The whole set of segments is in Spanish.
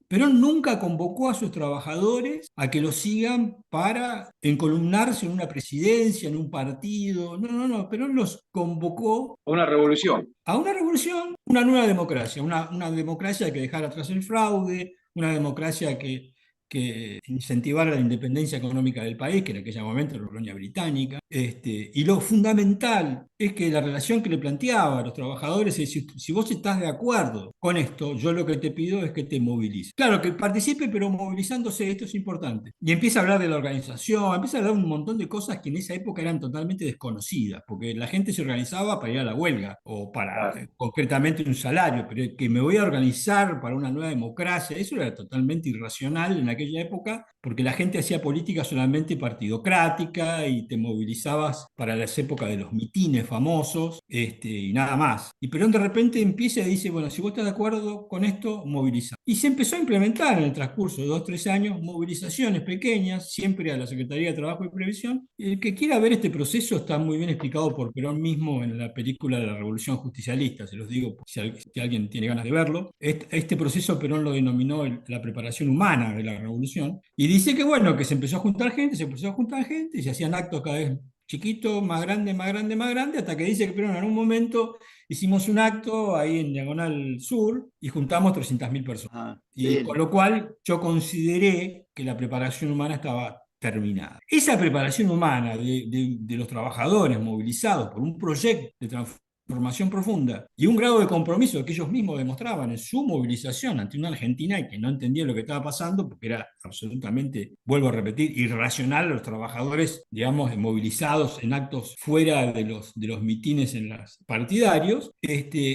Perón nunca convocó a sus trabajadores a que lo sigan para encolumnarse en una presidencia, en un partido. No, no, no. Perón los convocó Una revolución. a una revolución, una nueva democracia, una democracia que dejara atrás el fraude, una democracia que incentivara la independencia económica del país, que en aquel momento era una colonia británica. Y lo fundamental es que la relación que le planteaba a los trabajadores es, si vos estás de acuerdo con esto, yo lo que te pido es que te movilices. Claro, que participe, pero movilizándose, esto es importante. Y empieza a hablar de la organización, empieza a hablar un montón de cosas que en esa época eran totalmente desconocidas, porque la gente se organizaba para ir a la huelga o para Claro. concretamente un salario, pero que me voy a organizar para una nueva democracia, eso era totalmente irracional en aquella época, porque la gente hacía política solamente partidocrática y te movilizabas para las épocas de los mitines famosos, y nada más. Y Perón de repente empieza y dice, bueno, si vos estás de acuerdo con esto, moviliza. Y se empezó a implementar en el transcurso de 2, 3 años movilizaciones pequeñas, siempre a la Secretaría de Trabajo y Previsión. El que quiera ver este proceso está muy bien explicado por Perón mismo en la película de la Revolución Justicialista, se los digo si alguien tiene ganas de verlo. Este proceso Perón lo denominó la preparación humana de la revolución y dice que bueno, que se empezó a juntar gente, se empezó a juntar gente y se hacían actos cada vez chiquitos, más grande, más grande, más grande, hasta que dice que Perón en un momento hicimos un acto ahí en Diagonal Sur y juntamos 300.000 personas. Ah, Y con sí, lo cual yo consideré que la preparación humana estaba terminada. Esa preparación humana de los trabajadores movilizados por un proyecto de transformación profunda y un grado de compromiso que ellos mismos demostraban en su movilización ante una Argentina que no entendía lo que estaba pasando, porque era absolutamente, vuelvo a repetir, irracional los trabajadores, digamos, movilizados en actos fuera de los mitines en los partidarios,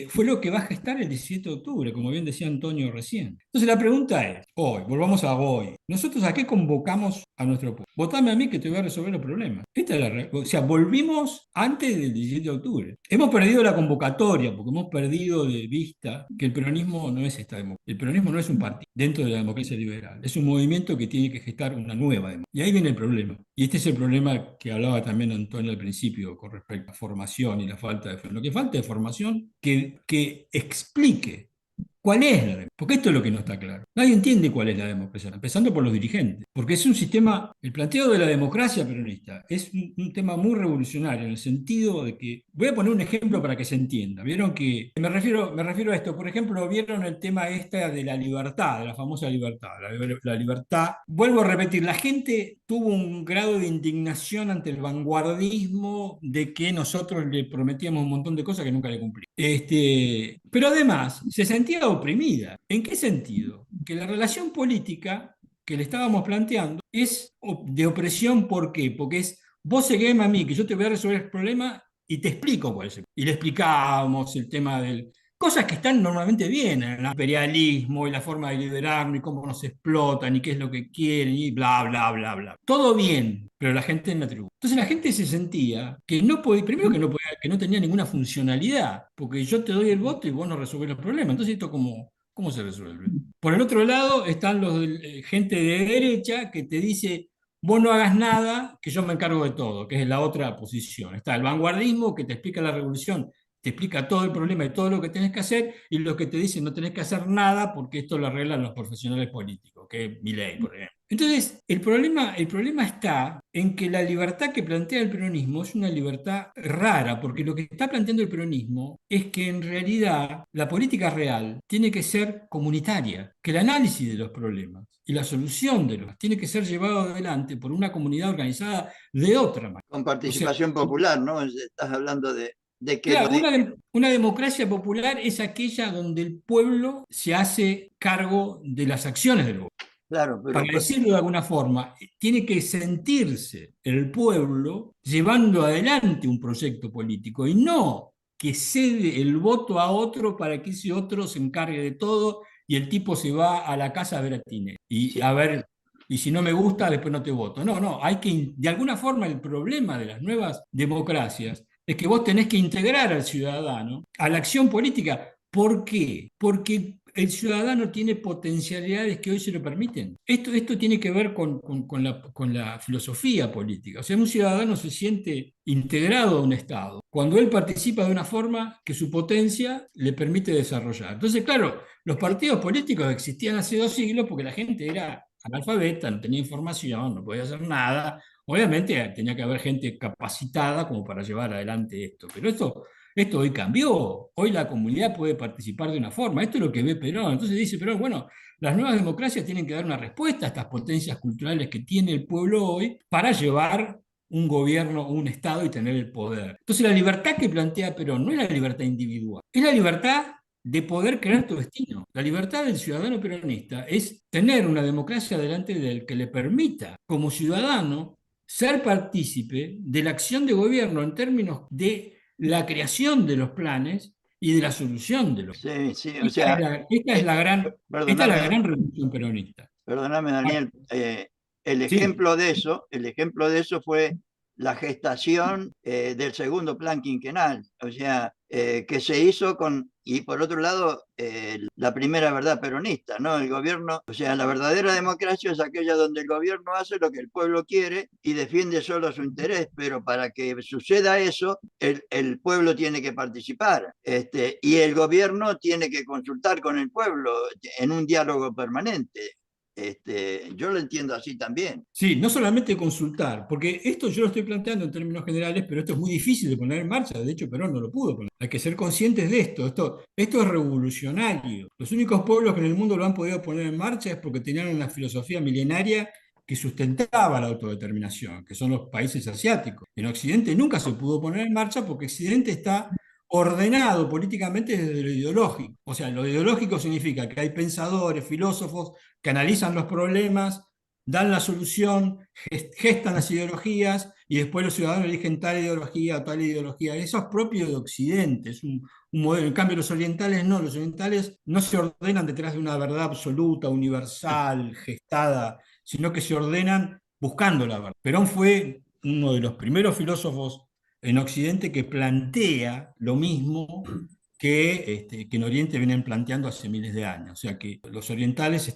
fue lo que va a gestar el 17 de octubre, como bien decía Antonio recién. Entonces la pregunta es, hoy, volvamos a hoy, ¿nosotros a qué convocamos a nuestro pueblo? Votame a mí que te voy a resolver los problemas. Esta es o sea, volvimos antes del 17 de octubre. Hemos perdido la convocatoria porque hemos perdido de vista que el peronismo no es esta democracia. El peronismo no es un partido dentro de la democracia liberal. Es un movimiento que tiene que gestar una nueva democracia. Y ahí viene el problema. Y este es el problema que hablaba también Antonio al principio con respecto a formación y la falta de formación. Lo que falta de formación que explique ¿cuál es la democracia? Porque esto es lo que no está claro. Nadie entiende cuál es la democracia, empezando por los dirigentes. Porque es un sistema, el planteo de la democracia peronista es un tema muy revolucionario en el sentido de que, voy a poner un ejemplo para que se entienda. Vieron que, me refiero a esto, por ejemplo, vieron el tema esta de la libertad, de la famosa libertad. La libertad, vuelvo a repetir, la gente tuvo un grado de indignación ante el vanguardismo de que nosotros le prometíamos un montón de cosas que nunca le cumplimos. Pero además se sentía oprimida. ¿En qué sentido? Que la relación política que le estábamos planteando es de opresión. ¿Por qué? Porque es vos seguime a mí, que yo te voy a resolver el problema y te explico cuál es el problema. Y le explicábamos el tema del... Cosas que están normalmente bien, el imperialismo y la forma de liderarnos y cómo nos explotan y qué es lo que quieren y bla, bla, bla, bla. Todo bien, pero la gente en la tribu. Entonces la gente se sentía que no podía, primero que no tenía ninguna funcionalidad, porque yo te doy el voto y vos no resolvés los problemas. Entonces esto ¿cómo se resuelve? Por el otro lado están gente de derecha que te dice, vos no hagas nada, que yo me encargo de todo, que es la otra posición. Está el vanguardismo que te explica la revolución, te explica todo el problema y todo lo que tenés que hacer, y los que te dicen no tenés que hacer nada porque esto lo arreglan los profesionales políticos, que es Milei, por ejemplo. Entonces, el problema está en que la libertad que plantea el peronismo es una libertad rara, porque lo que está planteando el peronismo es que en realidad la política real tiene que ser comunitaria, que el análisis de los problemas y la solución de los tiene que ser llevado adelante por una comunidad organizada de otra manera. con O sea, participación popular, ¿no? Estás hablando de que claro, una democracia popular es aquella donde el pueblo se hace cargo de las acciones del gobierno. claro, Para decirlo de alguna forma, tiene que sentirse el pueblo llevando adelante un proyecto político y no que cede el voto a otro para que ese otro se encargue de todo y el tipo se va a la casa a ver a Tine. Y sí, a ver, y si no me gusta, después no te voto. No, no, hay que, de alguna forma el problema de las nuevas democracias es que vos tenés que integrar al ciudadano a la acción política ¿Por qué? Porque el ciudadano tiene potencialidades que hoy se lo permiten. Esto tiene que ver con la filosofía política. O sea, un ciudadano se siente integrado a un Estado cuando él participa de una forma que su potencia le permite desarrollar. Entonces, claro, los partidos políticos existían hace 2 siglos porque la gente era analfabeta, no tenía información, no podía hacer nada. Obviamente tenía que haber gente capacitada como para llevar adelante esto, pero esto hoy cambió. Hoy la comunidad puede participar de una forma. Esto es lo que ve Perón. Entonces dice Perón, bueno, las nuevas democracias tienen que dar una respuesta a estas potencias culturales que tiene el pueblo hoy para llevar un gobierno, un Estado y tener el poder. Entonces la libertad que plantea Perón no es la libertad individual, es la libertad de poder crear tu destino. La libertad del ciudadano peronista es tener una democracia delante del que le permita, como ciudadano, ser partícipe de la acción de gobierno en términos de la creación de los planes y de la solución de los planes. Sí, sí, o Esta es sea, la, esta es eh, la gran, esta es la perdóname, gran revolución peronista. perdóname, Ah, Daniel, sí, el ejemplo de eso fue la gestación del segundo plan quinquenal, o sea, que se hizo con, y por otro lado, la primera verdad peronista, ¿no? El gobierno, o sea, la verdadera democracia es aquella donde el gobierno hace lo que el pueblo quiere y defiende solo su interés, pero para que suceda eso, el pueblo tiene que participar, y el gobierno tiene que consultar con el pueblo en un diálogo permanente. Yo lo entiendo así también. sí, no solamente consultar, porque esto yo lo estoy planteando en términos generales, pero esto es muy difícil de poner en marcha. De hecho, Perón no lo pudo poner. Hay que ser conscientes de esto. Esto es revolucionario. Los únicos pueblos que en el mundo lo han podido poner en marcha es porque tenían una filosofía milenaria que sustentaba la autodeterminación, que son los países asiáticos. En Occidente nunca se pudo poner en marcha porque Occidente está ordenado políticamente desde lo ideológico. O sea, lo ideológico significa que hay pensadores, filósofos que analizan los problemas, dan la solución, gestan las ideologías y después los ciudadanos eligen tal ideología o tal ideología. Eso es propio de Occidente, es un modelo. En cambio, los orientales no se ordenan detrás de una verdad absoluta, universal, gestada, sino que se ordenan buscando la verdad. Perón fue uno de los primeros filósofos en Occidente que plantea lo mismo que en Oriente vienen planteando hace miles de años. O sea que los orientales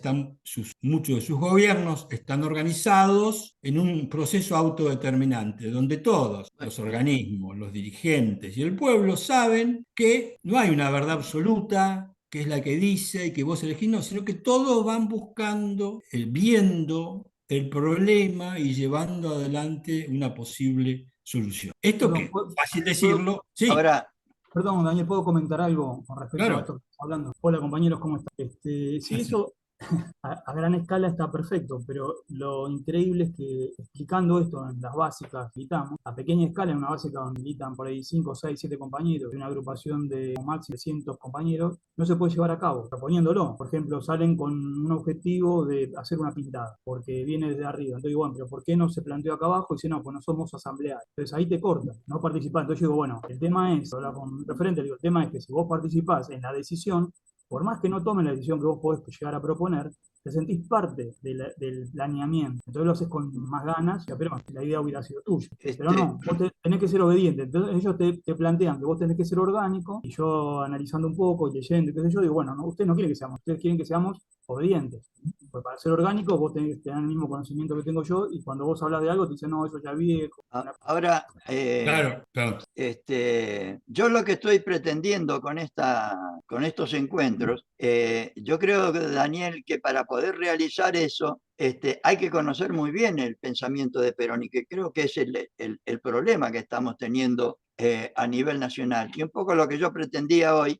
muchos de sus gobiernos están organizados en un proceso autodeterminante, donde todos los organismos, los dirigentes y el pueblo saben que no hay una verdad absoluta, que es la que dice y que vos elegís, no, sino que todos van buscando, viendo el problema y llevando adelante una posible solución. Esto que Perdón, es fácil ¿puedo- decirlo, sí, Ahora, perdón, Daniel, ¿puedo comentar algo con respecto a esto claro. que estamos hablando? Hola, compañeros, ¿cómo están? Sí, eso a gran escala está perfecto, pero lo increíble es que explicando esto en las básicas militamos, a pequeña escala, en una básica donde militan por ahí 5, 6, 7 compañeros, de una agrupación de máximo 300 compañeros, no se puede llevar a cabo, proponiéndolo. Por ejemplo, salen con un objetivo de hacer una pintada, porque viene desde arriba. Entonces digo, bueno, pero ¿por qué no se planteó acá abajo? Y dice, no, pues no somos asamblearios. Entonces ahí te cortan, no participás. Entonces yo digo, bueno, el tema es, hablar con un referente, digo, el tema es que si vos participás en la decisión, por más que no tomen la decisión que vos podés llegar a proponer, te sentís parte del planeamiento. Entonces lo haces con más ganas, pero la idea hubiera sido tuya. Pero este, no, tenés que ser obediente. Entonces ellos te plantean que vos tenés que ser orgánico, y yo analizando un poco y leyendo, y qué sé yo, digo, bueno, no, ustedes no quieren que seamos, ustedes quieren que seamos obedientes. Pues para ser orgánico vos tenés que tener el mismo conocimiento que tengo yo, y cuando vos hablas de algo te dicen, no, eso ya es viejo. ahora, Claro, claro. yo lo que estoy pretendiendo con estos encuentros, yo creo, Daniel, que para poder realizar eso, hay que conocer muy bien el pensamiento de Perón y que creo que es el problema que estamos teniendo a nivel nacional. Y un poco lo que yo pretendía hoy,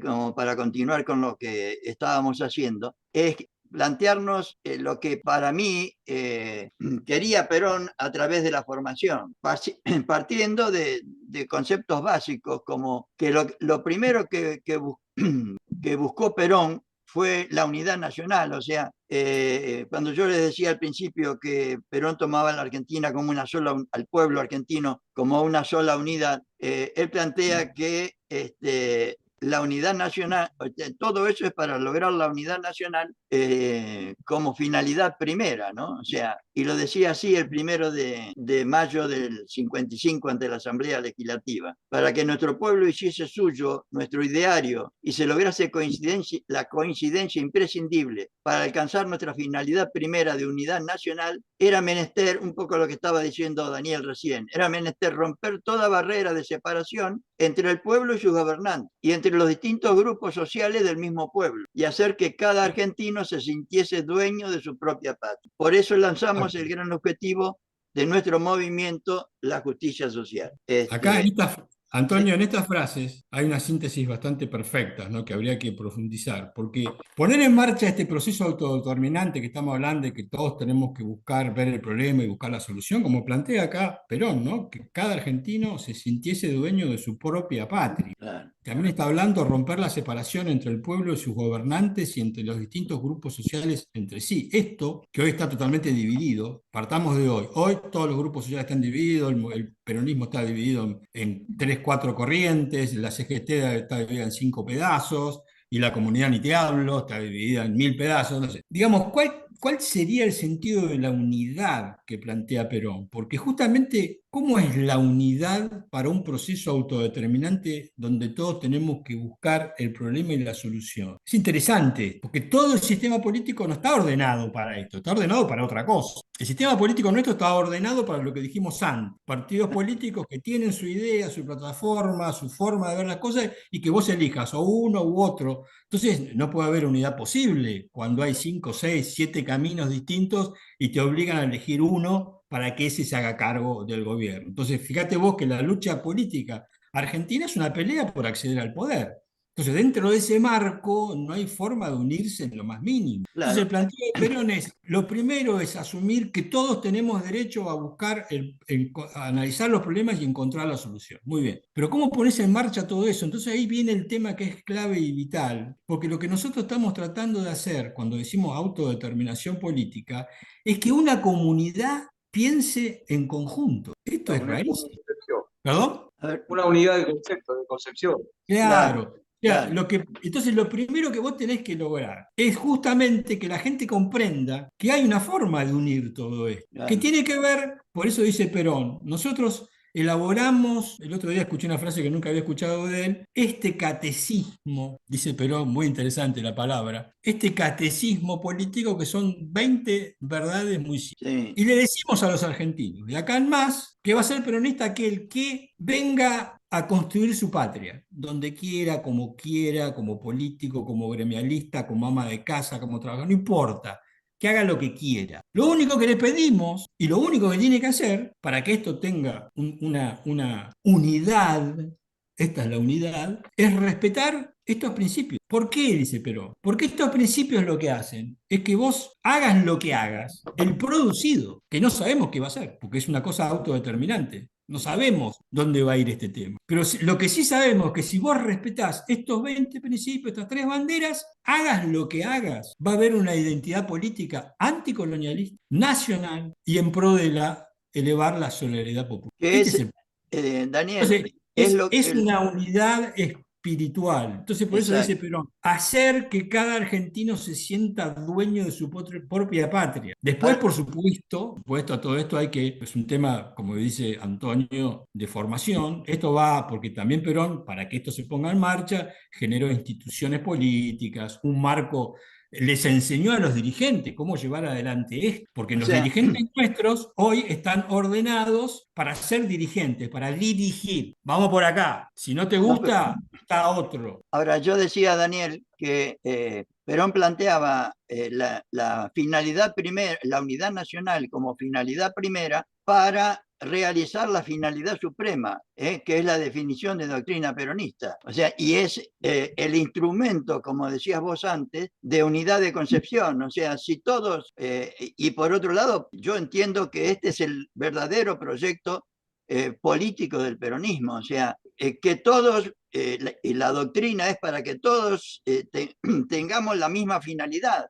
como para continuar con lo que estábamos haciendo, es plantearnos lo que para mí quería Perón a través de la formación, partiendo de conceptos básicos como que lo primero que buscó Perón fue la unidad nacional. O sea, cuando yo les decía al principio que Perón tomaba a la Argentina como una sola, al pueblo argentino como una sola unidad, él plantea que la unidad nacional, todo eso es para lograr la unidad nacional como finalidad primera, ¿no? O sea, y lo decía así el 1 de mayo del 55 ante la Asamblea Legislativa, para que nuestro pueblo hiciese suyo nuestro ideario y se lograse la coincidencia imprescindible para alcanzar nuestra finalidad primera de unidad nacional, era menester, un poco lo que estaba diciendo Daniel recién, era menester romper toda barrera de separación entre el pueblo y sus gobernantes, y entre los distintos grupos sociales del mismo pueblo, y hacer que cada argentino se sintiese dueño de su propia patria. Por eso lanzamos el gran objetivo de nuestro movimiento, la justicia social. Acá, Antonio, Sí. en estas frases hay una síntesis bastante perfecta, ¿no? Que habría que profundizar, porque poner en marcha este proceso autodeterminante que estamos hablando y que todos tenemos que buscar, ver el problema y buscar la solución, como plantea acá Perón, ¿no? Que cada argentino se sintiese dueño de su propia patria. Claro. También está hablando de romper la separación entre el pueblo y sus gobernantes y entre los distintos grupos sociales entre sí. Esto, que hoy está totalmente dividido, partamos de hoy. Hoy todos los grupos sociales están divididos, el peronismo está dividido en tres, cuatro corrientes, la CGT está dividida en 5 pedazos, y la comunidad ni te hablo, está dividida en 1000 pedazos. No sé. Digamos, ¿cuál sería el sentido de la unidad que plantea Perón? Porque justamente, ¿cómo es la unidad para un proceso autodeterminante donde todos tenemos que buscar el problema y la solución? Es interesante, porque todo el sistema político no está ordenado para esto, está ordenado para otra cosa. El sistema político nuestro está ordenado para lo que dijimos antes, partidos políticos que tienen su idea, su plataforma, su forma de ver las cosas y que vos elijas o uno u otro. Entonces no puede haber unidad posible cuando hay 5, 6, 7 caminos distintos y te obligan a elegir uno para que ese se haga cargo del gobierno. Entonces fíjate vos que la lucha política argentina es una pelea por acceder al poder. Entonces, dentro de ese marco no hay forma de unirse en lo más mínimo. Entonces, el Claro. planteo de Perón es, lo primero es asumir que todos tenemos derecho a buscar, a analizar los problemas y encontrar la solución. Muy bien. Pero ¿cómo pones en marcha todo eso? Entonces ahí viene el tema que es clave y vital, porque lo que nosotros estamos tratando de hacer cuando decimos autodeterminación política es que una comunidad piense en conjunto. Esto es Una rarísimo. concepción. ¿Perdón? A ver, Una unidad de concepto, de concepción. claro, Claro. Ya, claro, entonces lo primero que vos tenés que lograr es justamente que la gente comprenda que hay una forma de unir todo esto, que claro. tiene que ver, por eso dice Perón, nosotros elaboramos, el otro día escuché una frase que nunca había escuchado de él, este catecismo, dice Perón, muy interesante la palabra, este catecismo político que son 20 verdades muy simples. Sí. Y le decimos a los argentinos, de acá en más, que va a ser peronista aquel que venga a construir su patria, donde quiera, como político, como gremialista, como ama de casa, como trabajador, no importa, que haga lo que quiera. Lo único que le pedimos y lo único que tiene que hacer para que esto tenga una unidad, esta es la unidad, es respetar estos principios. ¿Por qué? Dice Perón. Porque estos principios lo que hacen es que vos hagas lo que hagas, el producido, que no sabemos qué va a ser, porque es una cosa autodeterminante. No sabemos dónde va a ir este tema. Pero lo que sí sabemos es que si vos respetás estos 20 principios, estas 3 banderas, hagas lo que hagas, va a haber una identidad política anticolonialista, nacional y en pro de elevar la solidaridad popular. Que Este es, es el Daniel, entonces, es es una unidad espiritual. Entonces, por eso dice exacto. Perón, hacer que cada argentino se sienta dueño de su propia patria. Después, Ahora, por supuesto, a todo esto hay que, es un tema, como dice Antonio, de formación. Esto va porque también Perón, para que esto se ponga en marcha, generó instituciones políticas, un marco, les enseñó a los dirigentes cómo llevar adelante esto, porque o los sea, dirigentes nuestros hoy están ordenados para ser dirigentes, para dirigir. Vamos por acá. Si no te no, pero gusta, está otro. ahora yo decía, Daniel, que Perón planteaba la finalidad primera, la unidad nacional como finalidad primera para realizar la finalidad suprema, que es la definición de doctrina peronista. O sea, y es el instrumento, como decías vos antes, de unidad de concepción. O sea, si todos, y por otro lado, yo entiendo que este es el verdadero proyecto político del peronismo. O sea, que todos, y la doctrina es para que todos tengamos la misma finalidad,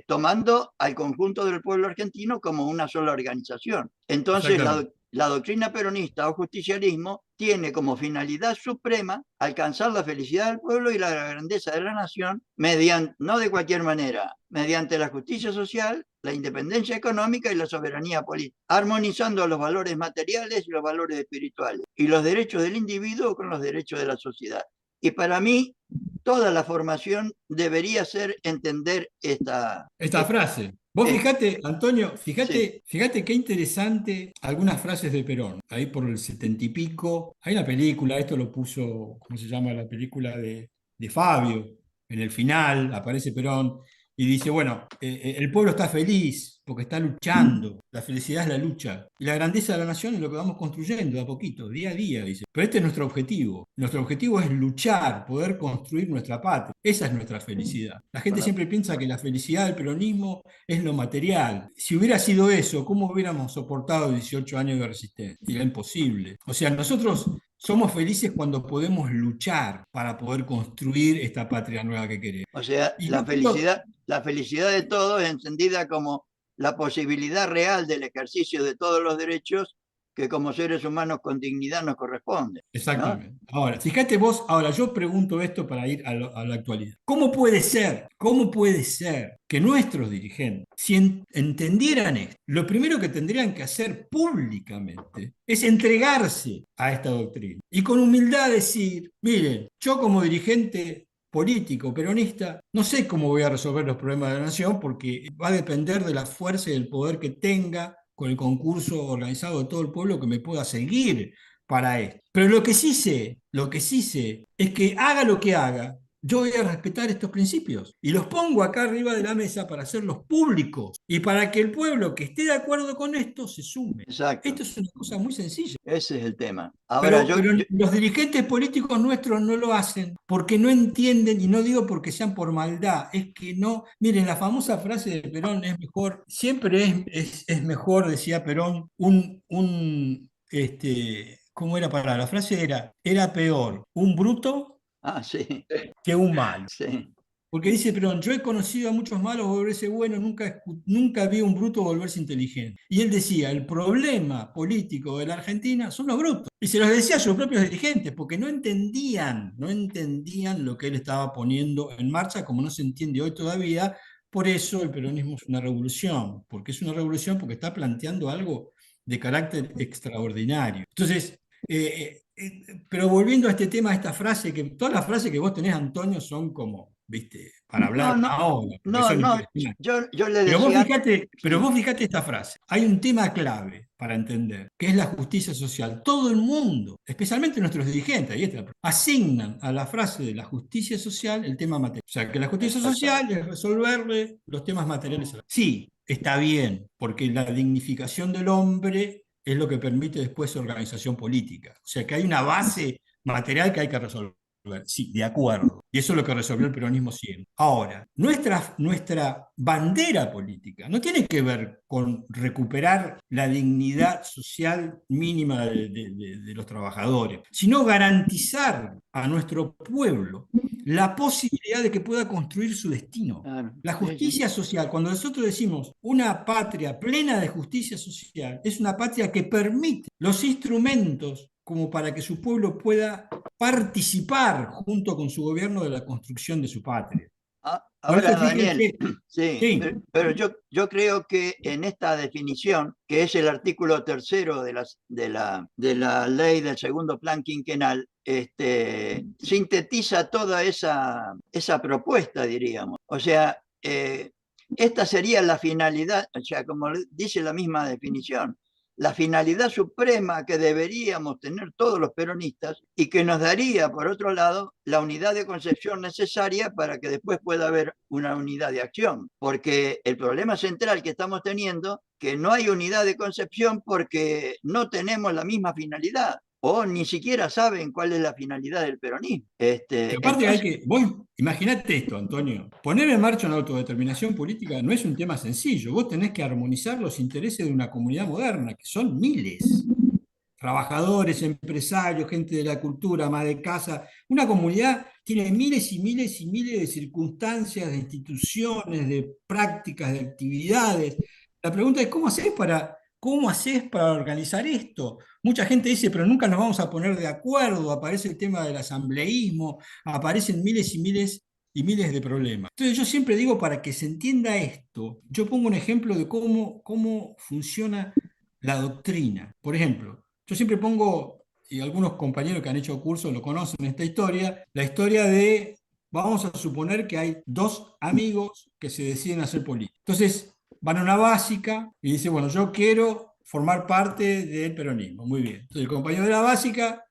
tomando al conjunto del pueblo argentino como una sola organización. Entonces, Exactamente. la doctrina peronista o justicialismo tiene como finalidad suprema alcanzar la felicidad del pueblo y la grandeza de la nación mediante, no de cualquier manera, mediante la justicia social, la independencia económica y la soberanía política, armonizando los valores materiales y los valores espirituales y los derechos del individuo con los derechos de la sociedad. Y para mí, toda la formación debería ser entender esta frase. Vos fíjate, Antonio, sí. fíjate qué interesante algunas frases de Perón, ahí por el 70 y pico. Hay una película, esto lo puso, ¿cómo se llama? La película de Fabio. En el final aparece Perón y dice, bueno, el pueblo está feliz porque está luchando, la felicidad es la lucha, y la grandeza de la nación es lo que vamos construyendo de a poquito, día a día, dice. Pero este es nuestro objetivo es luchar, poder construir nuestra patria, esa es nuestra felicidad. La gente siempre piensa que la felicidad del peronismo es lo material. Si hubiera sido eso, ¿cómo hubiéramos soportado 18 años de resistencia? Era imposible. O sea, nosotros somos felices cuando podemos luchar para poder construir esta patria nueva que queremos. O sea, Y la felicidad de todos es entendida como la posibilidad real del ejercicio de todos los derechos que como seres humanos con dignidad nos corresponden. Exactamente. ¿No? Ahora, fíjate vos, ahora yo pregunto esto para ir a la actualidad. ¿Cómo puede ser que nuestros dirigentes, si entendieran esto, lo primero que tendrían que hacer públicamente es entregarse a esta doctrina y con humildad decir, miren, yo como dirigente político, peronista, no sé cómo voy a resolver los problemas de la nación porque va a depender de la fuerza y del poder que tenga con el concurso organizado de todo el pueblo que me pueda seguir para esto. Pero lo que sí sé es que haga lo que haga, yo voy a respetar estos principios y los pongo acá arriba de la mesa para hacerlos públicos y para que el pueblo que esté de acuerdo con esto se sume. Exacto. Esto es una cosa muy sencilla. Ese es el tema. Ahora, pero los dirigentes políticos nuestros no lo hacen porque no entienden, y no digo porque sean por maldad, es que no. Miren, la famosa frase de Perón es mejor, siempre es mejor, decía Perón, ¿cómo era para? La frase era peor un bruto sí. que un malo. Sí. Porque dice Perón, yo he conocido a muchos malos volverse buenos, nunca vi un bruto volverse inteligente. Y él decía, el problema político de la Argentina son los brutos. Y se los decía a sus propios dirigentes, porque no entendían lo que él estaba poniendo en marcha, como no se entiende hoy todavía. Por eso el peronismo es una revolución, porque es una revolución porque está planteando algo de carácter extraordinario. Entonces, pero volviendo a este tema, a esta frase, que todas las frases que vos tenés, Antonio, son como, viste, para hablar ahora, son impresionantes. Yo le decía... Pero vos fíjate esta frase, hay un tema clave para entender, que es la justicia social. Todo el mundo, especialmente nuestros dirigentes, asignan a la frase de la justicia social el tema material. O sea, que la justicia social es resolverle los temas materiales. Sí, está bien, porque la dignificación del hombre es lo que permite después su organización política. O sea, que hay una base material que hay que resolver. Sí, de acuerdo. Y eso es lo que resolvió el peronismo siempre. Ahora, nuestra bandera política no tiene que ver con recuperar la dignidad social mínima de los trabajadores, sino garantizar a nuestro pueblo la posibilidad de que pueda construir su destino. Claro. La justicia social, cuando nosotros decimos una patria plena de justicia social, es una patria que permite los instrumentos como para que su pueblo pueda participar junto con su gobierno de la construcción de su patria. Ahora, Daniel, sí. Pero yo creo que en esta definición, que es el artículo 3º de la ley del segundo plan quinquenal, sintetiza toda esa propuesta, diríamos. O sea, esta sería la finalidad, o sea, como dice la misma definición, la finalidad suprema que deberíamos tener todos los peronistas y que nos daría, por otro lado, la unidad de concepción necesaria para que después pueda haber una unidad de acción. Porque el problema central que estamos teniendo, que no hay unidad de concepción porque no tenemos la misma finalidad o ni siquiera saben cuál es la finalidad del peronismo. Aparte vos imaginate esto, Antonio, poner en marcha una autodeterminación política no es un tema sencillo, vos tenés que armonizar los intereses de una comunidad moderna, que son miles, trabajadores, empresarios, gente de la cultura, ama de casa, una comunidad tiene miles y miles y miles de circunstancias, de instituciones, de prácticas, de actividades. La pregunta es, ¿cómo hacés ¿cómo haces para organizar esto? Mucha gente dice, pero nunca nos vamos a poner de acuerdo, aparece el tema del asambleísmo, aparecen miles y miles de problemas. Entonces yo siempre digo, para que se entienda esto, yo pongo un ejemplo de cómo funciona la doctrina. Por ejemplo, yo siempre pongo, y algunos compañeros que han hecho cursos lo conocen esta historia, la historia de, vamos a suponer que hay dos amigos que se deciden hacer política. Entonces van a una básica y dicen, bueno, yo quiero formar parte del peronismo. Muy bien. Entonces el compañero de la básica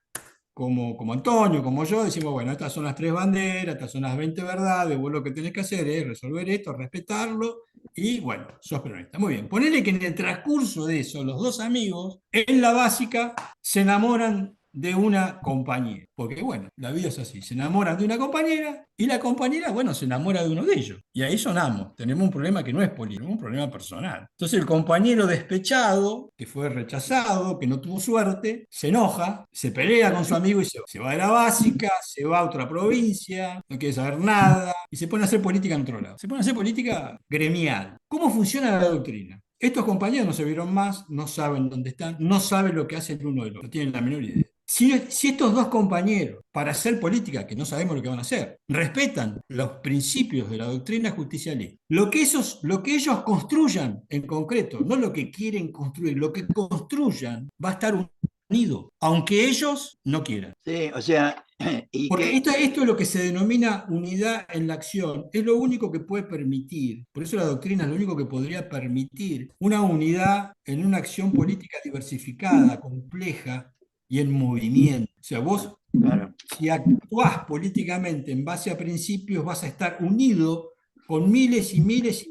como Antonio, como yo, decimos, bueno, estas son las 3 banderas, estas son las 20 verdades, vos lo que tenés que hacer es resolver esto, respetarlo, y bueno, sos peronista. Muy bien, ponele que en el transcurso de eso, los dos amigos, en la básica, se enamoran de una compañera, porque bueno, la vida es así, se enamoran de una compañera y la compañera, bueno, se enamora de uno de ellos. Y ahí sonamos, tenemos un problema que no es político, es un problema personal. Entonces el compañero despechado, que fue rechazado, que no tuvo suerte, se enoja, se pelea con su amigo y se va. Se va de la básica, se va a otra provincia, no quiere saber nada y se pone a hacer política en otro lado. Se pone a hacer política gremial. ¿Cómo funciona la doctrina? Estos compañeros no se vieron más, no saben dónde están, no saben lo que hace el uno del otro, no tienen la menor idea. Si estos dos compañeros, para hacer política, que no sabemos lo que van a hacer, respetan los principios de la doctrina justicialista, lo que ellos construyan en concreto, no lo que quieren construir, lo que construyan va a estar unido, aunque ellos no quieran. Sí, o sea, y Porque que, esto es lo que se denomina unidad en la acción, es lo único que puede permitir, por eso la doctrina es lo único que podría permitir una unidad en una acción política diversificada, compleja y en movimiento. O sea, vos, claro. si actuás políticamente en base a principios, vas a estar unido con miles y millones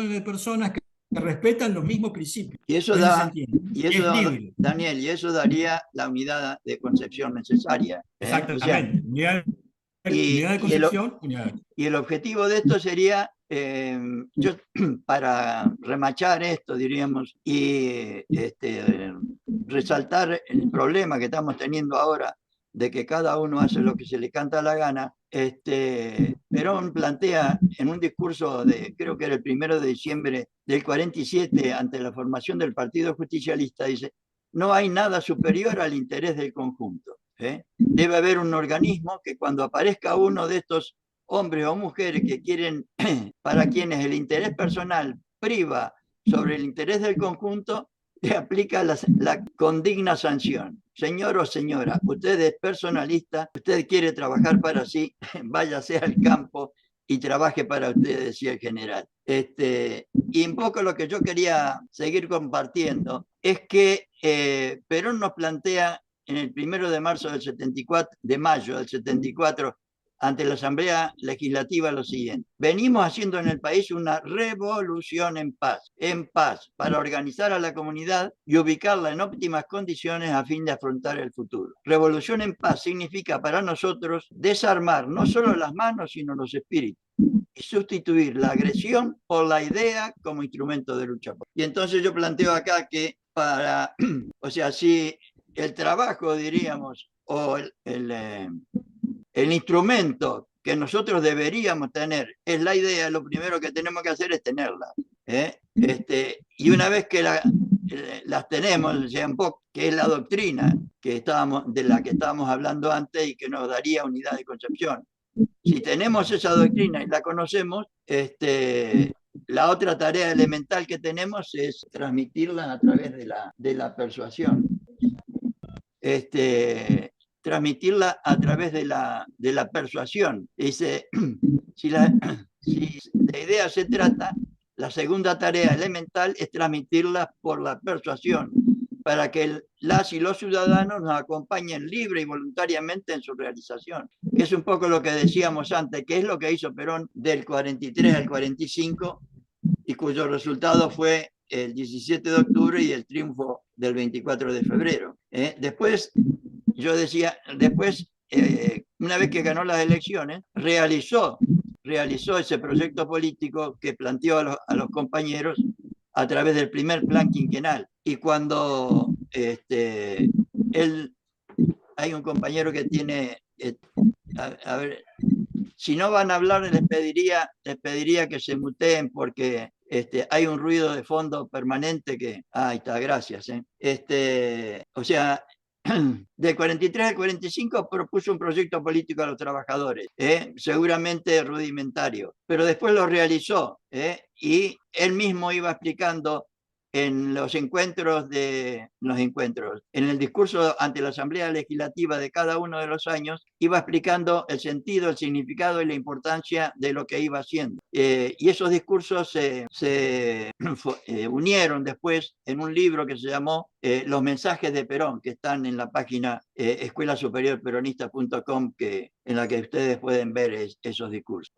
de personas que respetan los mismos principios. Y eso No sé si se da, entiende. y eso Es da, libre. Daniel, y eso daría la unidad de concepción necesaria, ¿eh? O sea, Exactamente. Unidad de y el, concepción, unidad de... y el objetivo de esto sería, yo, para remachar esto, diríamos, y resaltar el problema que estamos teniendo ahora de que cada uno hace lo que se le canta la gana. Perón plantea en un discurso de, creo que era el 1 de diciembre del 47, ante la formación del Partido Justicialista, dice, no hay nada superior al interés del conjunto. Debe haber un organismo que cuando aparezca uno de estos hombres o mujeres que quieren, para quienes el interés personal priva sobre el interés del conjunto, le aplica la condigna sanción. Señor o señora, usted es personalista, usted quiere trabajar para sí, váyase al campo y trabaje para usted, decía el general. Y un poco lo que yo quería seguir compartiendo es que Perón nos plantea en el 1 de marzo del 74, de mayo del 74, ante la Asamblea Legislativa lo siguiente: venimos haciendo en el país una revolución en paz, para organizar a la comunidad y ubicarla en óptimas condiciones a fin de afrontar el futuro. Revolución en paz significa para nosotros desarmar no solo las manos, sino los espíritus, y sustituir la agresión por la idea como instrumento de lucha. Y entonces yo planteo acá que o sea, si el trabajo, diríamos, o el instrumento que nosotros deberíamos tener es la idea, lo primero que tenemos que hacer es tenerla. Y una vez que las tenemos, o sea, un poco, que es la doctrina de la que estábamos hablando antes y que nos daría unidad de concepción. Si tenemos esa doctrina y la conocemos, la otra tarea elemental que tenemos es transmitirla a través de la persuasión. Transmitirla a través de la persuasión. Dice, si de idea se trata, la segunda tarea elemental es transmitirla por la persuasión, para que las y los ciudadanos nos acompañen libre y voluntariamente en su realización. Es un poco lo que decíamos antes, que es lo que hizo Perón del 43 al 45, y cuyo resultado fue el 17 de octubre y el triunfo del 24 de febrero. Después, yo decía, una vez que ganó las elecciones, realizó ese proyecto político que planteó a los compañeros a través del primer plan quinquenal. Y cuando hay un compañero que tiene, a ver, si no van a hablar, les pediría que se muteen porque Hay un ruido de fondo permanente que... Ahí está, gracias. O sea, del 43 al 45 propuso un proyecto político a los trabajadores, seguramente rudimentario, pero después lo realizó, y él mismo iba explicando en en el discurso ante la Asamblea Legislativa de cada uno de los años, iba explicando el sentido, el significado y la importancia de lo que iba haciendo. Y esos discursos se unieron después en un libro que se llamó Los mensajes de Perón, que están en la página escuelasuperiorperonista.com, en la que ustedes pueden ver esos discursos.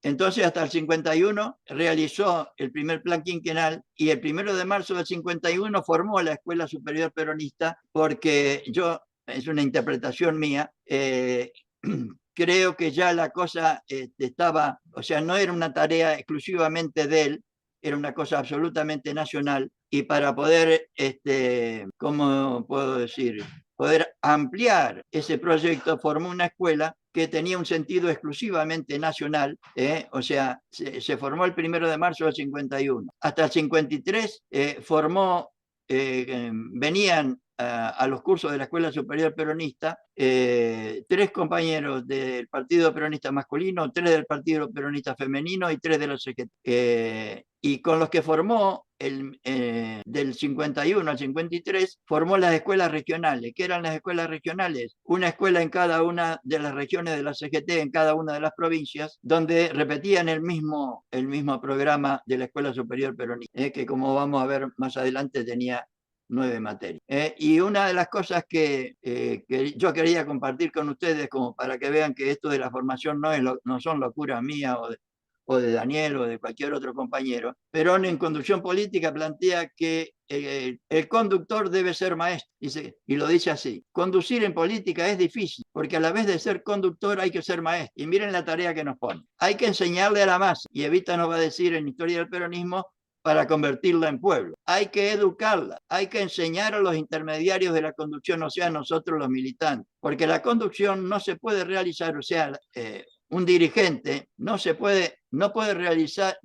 Entonces, hasta el 51 realizó el primer plan quinquenal y el 1 de marzo del 51 formó la Escuela Superior Peronista, porque es una interpretación mía, creo que ya la cosa estaba, o sea, no era una tarea exclusivamente de él, era una cosa absolutamente nacional, y para poder, ¿cómo puedo decir?, poder ampliar ese proyecto, formó una escuela que tenía un sentido exclusivamente nacional, o sea, se formó el 1 de marzo del 51. Hasta el 53 venían a los cursos de la Escuela Superior Peronista 3 compañeros del Partido Peronista masculino, 3 del Partido Peronista femenino y 3 de la CGT. Y con los que formó del 51 al 53, formó las escuelas regionales. ¿Qué eran las escuelas regionales? Una escuela en cada una de las regiones de la CGT, en cada una de las provincias, donde repetían el mismo programa de la Escuela Superior Peronista, que, como vamos a ver más adelante, tenía 9 materias. Y una de las cosas que yo quería compartir con ustedes, como para que vean que esto de la formación no son locuras mías o de Daniel o de cualquier otro compañero, Perón en Conducción Política plantea que el conductor debe ser maestro, y lo dice así: conducir en política es difícil, porque a la vez de ser conductor hay que ser maestro. Y miren la tarea que nos pone: hay que enseñarle a la masa, y Evita nos va a decir en Historia del Peronismo, para convertirla en pueblo. Hay que educarla, hay que enseñar a los intermediarios de la conducción, o sea, nosotros los militantes, porque la conducción no se puede realizar, o sea, un dirigente se puede realizar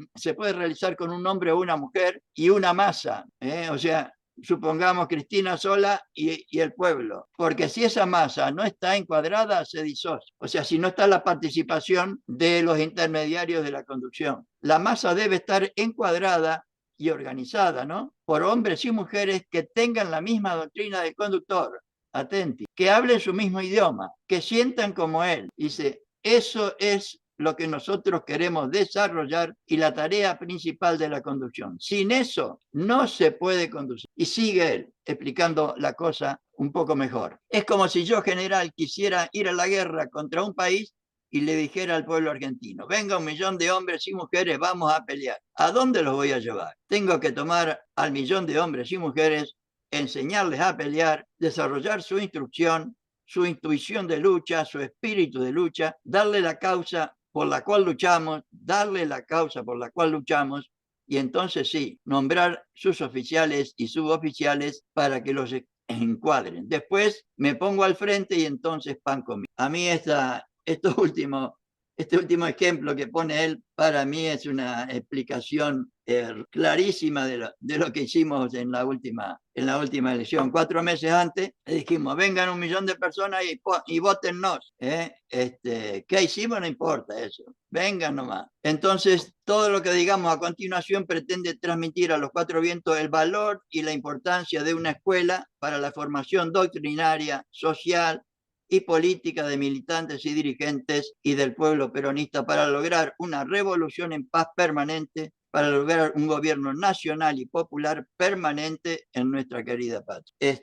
con un hombre o una mujer y una masa, o sea, supongamos Cristina sola y el pueblo, porque si esa masa no está encuadrada, se disocia, o sea, si no está la participación de los intermediarios de la conducción. La masa debe estar encuadrada y organizada, ¿no?, por hombres y mujeres que tengan la misma doctrina del conductor, atenti, que hablen su mismo idioma, que sientan como él. Dice, eso es lo que nosotros queremos desarrollar y la tarea principal de la conducción. Sin eso no se puede conducir. Y sigue él explicando la cosa un poco mejor. Es como si yo, general, quisiera ir a la guerra contra un país y le dijera al pueblo argentino: venga 1.000.000 de hombres y mujeres, vamos a pelear. ¿A dónde los voy a llevar? Tengo que tomar al 1.000.000 de hombres y mujeres, enseñarles a pelear, desarrollar su instrucción, su intuición de lucha, su espíritu de lucha, darle la causa por la cual luchamos, y entonces sí, nombrar sus oficiales y suboficiales para que los encuadren. Después me pongo al frente y entonces pan conmigo. A mí este último ejemplo que pone él, para mí es una explicación clarísima de lo que hicimos en la última elección. 4 meses antes dijimos: vengan 1.000.000 de personas y votennos. ¿Qué hicimos? No importa eso, vengan nomás. Entonces, todo lo que digamos a continuación pretende transmitir a los 4 vientos el valor y la importancia de una escuela para la formación doctrinaria, social y política de militantes y dirigentes y del pueblo peronista, para lograr una revolución en paz permanente, para lograr un gobierno nacional y popular permanente en nuestra querida patria.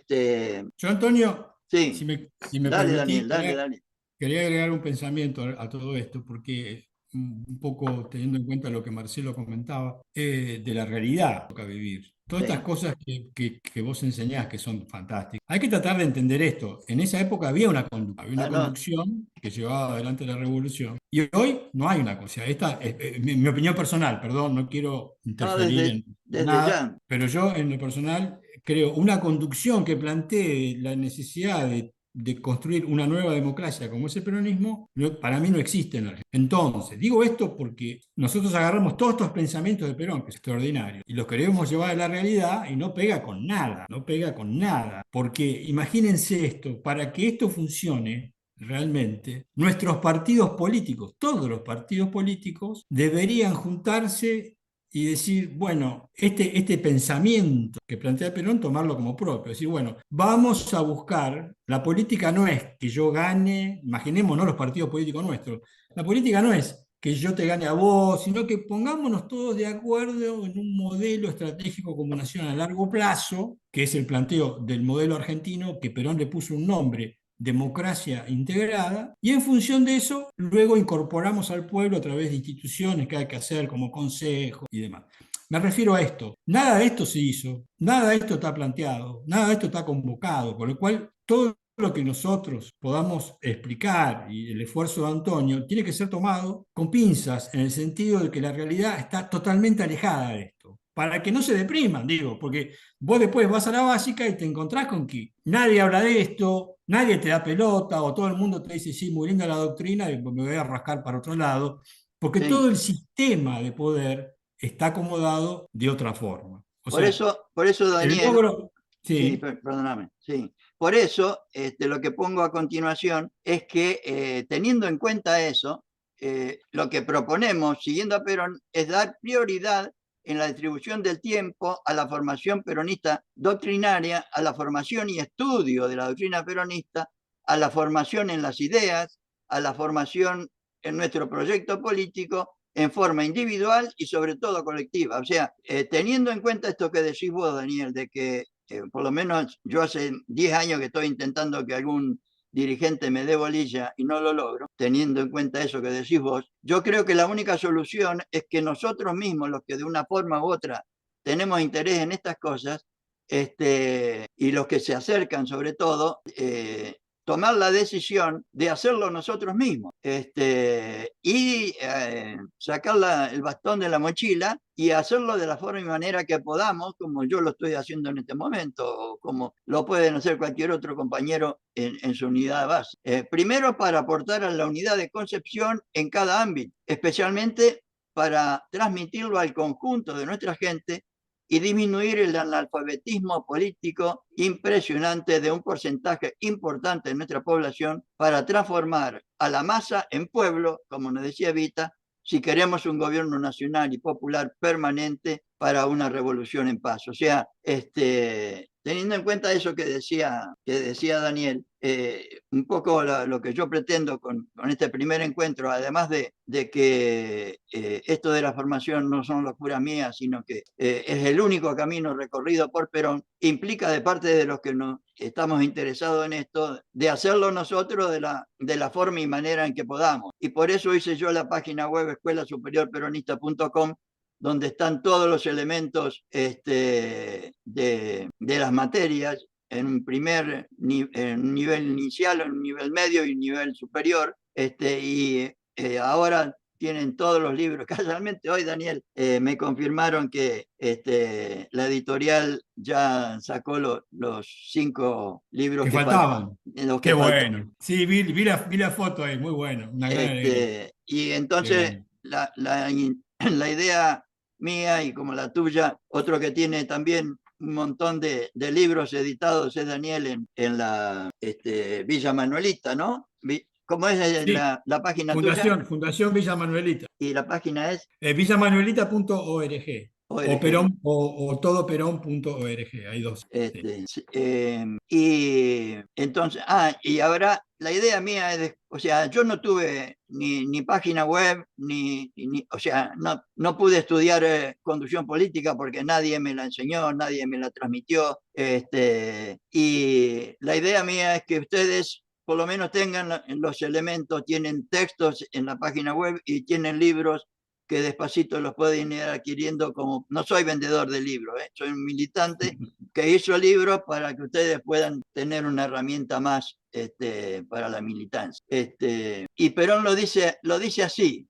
Yo, Antonio, Sí, si me dale, permitís, Daniel, dale. quería agregar un pensamiento a todo esto, porque un poco teniendo en cuenta lo que Marcelo comentaba, de la realidad que toca vivir. Todas Sí. estas cosas que vos enseñás, que son fantásticas. Hay que tratar de entender esto. En esa época había una conducción que llevaba adelante la revolución, y hoy no hay una cosa. Esta es mi opinión personal, perdón, no quiero No, interferir en desde nada, ya. pero yo en lo personal creo una conducción que plantee la necesidad de construir una nueva democracia como es el peronismo, para mí no existe en la Argentina. Entonces, digo esto porque nosotros agarramos todos estos pensamientos de Perón, que es extraordinario, y los queremos llevar a la realidad y no pega con nada, no pega con nada. Porque imagínense esto, para que esto funcione, realmente, nuestros partidos políticos, todos los partidos políticos, deberían juntarse y decir, bueno, este pensamiento que plantea Perón, tomarlo como propio. Decir, bueno, vamos a buscar, la política no es que yo gane, imaginémonos los partidos políticos nuestros, la política no es que yo te gane a vos, sino que pongámonos todos de acuerdo en un modelo estratégico como nación a largo plazo, que es el planteo del modelo argentino, que Perón le puso un nombre, democracia integrada, y en función de eso luego incorporamos al pueblo a través de instituciones que hay que hacer como consejo y demás. Me refiero a esto, nada de esto se hizo, nada de esto está planteado, nada de esto está convocado, con lo cual todo lo que nosotros podamos explicar y el esfuerzo de Antonio tiene que ser tomado con pinzas en el sentido de que la realidad está totalmente alejada de esto, para que no se depriman, digo, porque vos después vas a la básica y te encontrás con que nadie habla de esto, nadie te da pelota o todo el mundo te dice, sí, muy linda la doctrina y me voy a rascar para otro lado, porque todo Sí. el sistema de poder está acomodado de otra forma. O sea, Por eso, el Daniel, logro, sí, sí, perdóname, sí. Por eso, lo que pongo a continuación es que, teniendo en cuenta eso, lo que proponemos, siguiendo a Perón, es dar prioridad en la distribución del tiempo a la formación peronista doctrinaria, a la formación y estudio de la doctrina peronista, a la formación en las ideas, a la formación en nuestro proyecto político en forma individual y sobre todo colectiva. O sea, teniendo en cuenta esto que decís vos, Daniel, de que por lo menos yo hace 10 años que estoy intentando que algún dirigente me dé bolilla y no lo logro, teniendo en cuenta eso que decís vos, yo creo que la única solución es que nosotros mismos, los que de una forma u otra tenemos interés en estas cosas, y los que se acercan sobre todo, tomar la decisión de hacerlo nosotros mismos y sacar el bastón de la mochila y hacerlo de la forma y manera que podamos, como yo lo estoy haciendo en este momento, o como lo pueden hacer cualquier otro compañero en su unidad de base. Primero, para aportar a la unidad de concepción en cada ámbito, especialmente para transmitirlo al conjunto de nuestra gente y disminuir el analfabetismo político impresionante de un porcentaje importante de nuestra población para transformar a la masa en pueblo, como nos decía Vita, si queremos un gobierno nacional y popular permanente para una revolución en paz. O sea, teniendo en cuenta eso que decía Daniel, un poco lo que yo pretendo con este primer encuentro, además de que esto de la formación no son locuras mías, sino que es el único camino recorrido por Perón, implica de parte de los que nos estamos interesados en esto, de hacerlo nosotros de la forma y manera en que podamos. Y por eso hice yo la página web escuelasuperiorperonista.com, donde están todos los elementos de las materias en un en un nivel inicial, en un nivel medio y un nivel superior. Y ahora tienen todos los libros. Casualmente hoy, Daniel, me confirmaron que la editorial ya sacó los 5 libros que que faltan. faltaban. Los Qué que faltan. bueno. Sí, vi la foto ahí, muy bueno, una gran alegría. Y Qué entonces bien. la idea mía y como la tuya, otro que tiene también un montón de libros editados es Daniel en la Villa Manuelita, ¿no? ¿Cómo es Sí, la página tuya? Fundación Villa Manuelita. Y la página es Villamanuelita.org o, ORG. Perón, o todoperón.org, hay dos. Sí. Sí, y entonces, y ahora la idea mía es, o sea, yo no tuve ni página web, o sea, no pude estudiar conducción política porque nadie me la enseñó, nadie me la transmitió, y la idea mía es que ustedes por lo menos tengan los elementos, tienen textos en la página web y tienen libros que despacito los pueden ir adquiriendo como, no soy vendedor de libros, soy un militante que hizo libros para que ustedes puedan tener una herramienta más para la militancia. Y Perón lo dice así,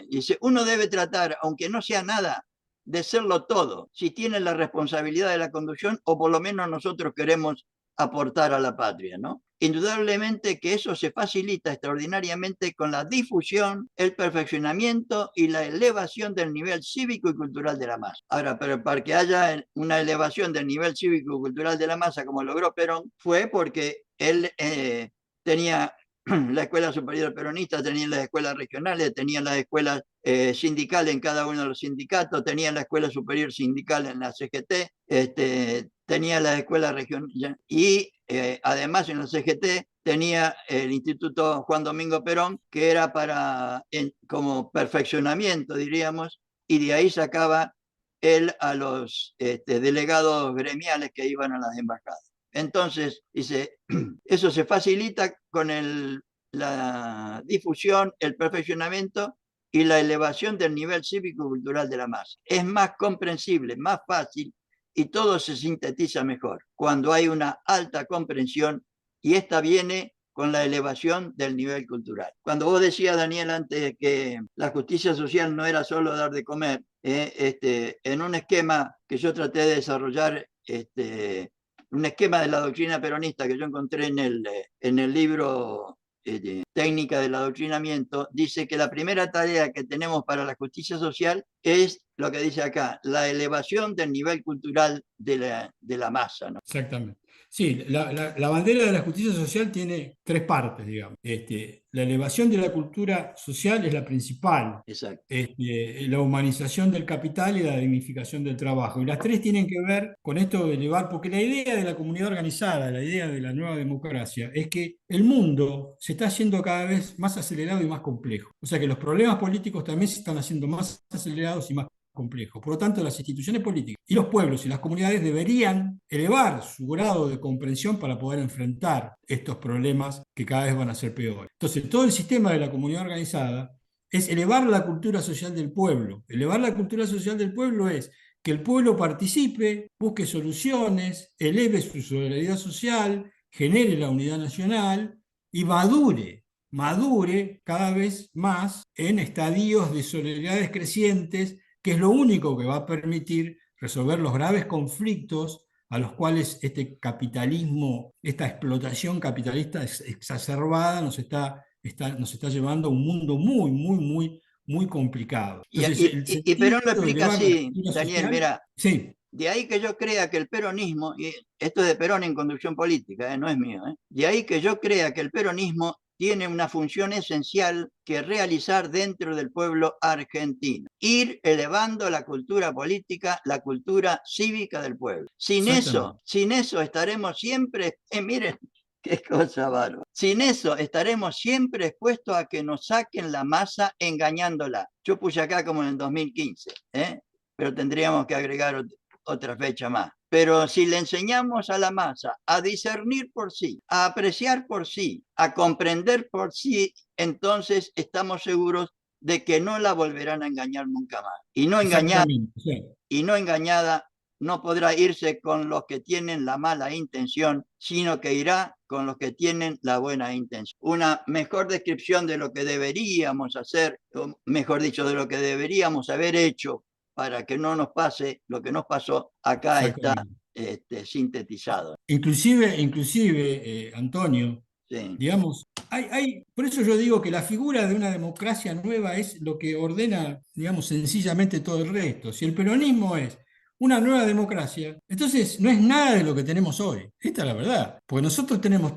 dice, uno debe tratar, aunque no sea nada, de serlo todo, si tiene la responsabilidad de la conducción o por lo menos nosotros queremos aportar a la patria, ¿no? Indudablemente que eso se facilita extraordinariamente con la difusión, el perfeccionamiento y la elevación del nivel cívico y cultural de la masa. Ahora, pero para que haya una elevación del nivel cívico y cultural de la masa, como logró Perón, fue porque él tenía la escuela superior peronista, tenía las escuelas regionales, tenía las escuelas sindicales en cada uno de los sindicatos, tenía la escuela superior sindical en la CGT, tenía la escuela regional y además en la CGT tenía el Instituto Juan Domingo Perón, que era para como perfeccionamiento, diríamos, y de ahí sacaba él a los delegados gremiales que iban a las embajadas. Entonces, dice, eso se facilita con la difusión, el perfeccionamiento y la elevación del nivel cívico-cultural de la masa. Es más comprensible, más fácil y todo se sintetiza mejor cuando hay una alta comprensión y esta viene con la elevación del nivel cultural. Cuando vos decías, Daniel, antes que la justicia social no era solo dar de comer, en un esquema que yo traté de desarrollar, un esquema de la doctrina peronista que yo encontré en el libro Técnica del Adoctrinamiento, dice que la primera tarea que tenemos para la justicia social es lo que dice acá, la elevación del nivel cultural de la masa, ¿no? Exactamente. Sí, la bandera de la justicia social tiene tres partes, digamos. La elevación de la cultura social es la principal. Exacto. La humanización del capital y la dignificación del trabajo. Y las tres tienen que ver con esto de elevar, porque la idea de la comunidad organizada, la idea de la nueva democracia, es que el mundo se está haciendo cada vez más acelerado y más complejo. O sea que los problemas políticos también se están haciendo más acelerados y más complejo. Por lo tanto, las instituciones políticas y los pueblos y las comunidades deberían elevar su grado de comprensión para poder enfrentar estos problemas que cada vez van a ser peores. Entonces, todo el sistema de la comunidad organizada es elevar la cultura social del pueblo. Elevar la cultura social del pueblo es que el pueblo participe, busque soluciones, eleve su solidaridad social, genere la unidad nacional y madure cada vez más en estadios de solidaridades crecientes, que es lo único que va a permitir resolver los graves conflictos a los cuales este capitalismo, esta explotación capitalista exacerbada nos está llevando a un mundo muy complicado. Entonces, el Y Perón lo sentido de explica elevar la así, cultura Daniel, social, mira, sí, de ahí que yo crea que el peronismo, y esto es de Perón en conducción política, no es mío, de ahí que yo crea que el peronismo tiene una función esencial que realizar dentro del pueblo argentino. Ir elevando la cultura política, la cultura cívica del pueblo. Sin eso estaremos siempre, miren, qué cosa bárbara. Sin eso estaremos siempre expuestos a que nos saquen la masa engañándola. Yo puse acá como en el 2015, pero tendríamos que agregar otra fecha más. Pero si le enseñamos a la masa a discernir por sí, a apreciar por sí, a comprender por sí, entonces estamos seguros de que no la volverán a engañar nunca más. Y no engañada, sí. no podrá irse con los que tienen la mala intención, sino que irá con los que tienen la buena intención. Una mejor descripción de lo que deberíamos hacer, o mejor dicho, de lo que deberíamos haber hecho para que no nos pase lo que nos pasó, acá está sintetizado. Inclusive Antonio, Sí. digamos, por eso yo digo que la figura de una democracia nueva es lo que ordena, digamos, sencillamente todo el resto. Si el peronismo es una nueva democracia, entonces no es nada de lo que tenemos hoy. Esta es la verdad. Porque nosotros tenemos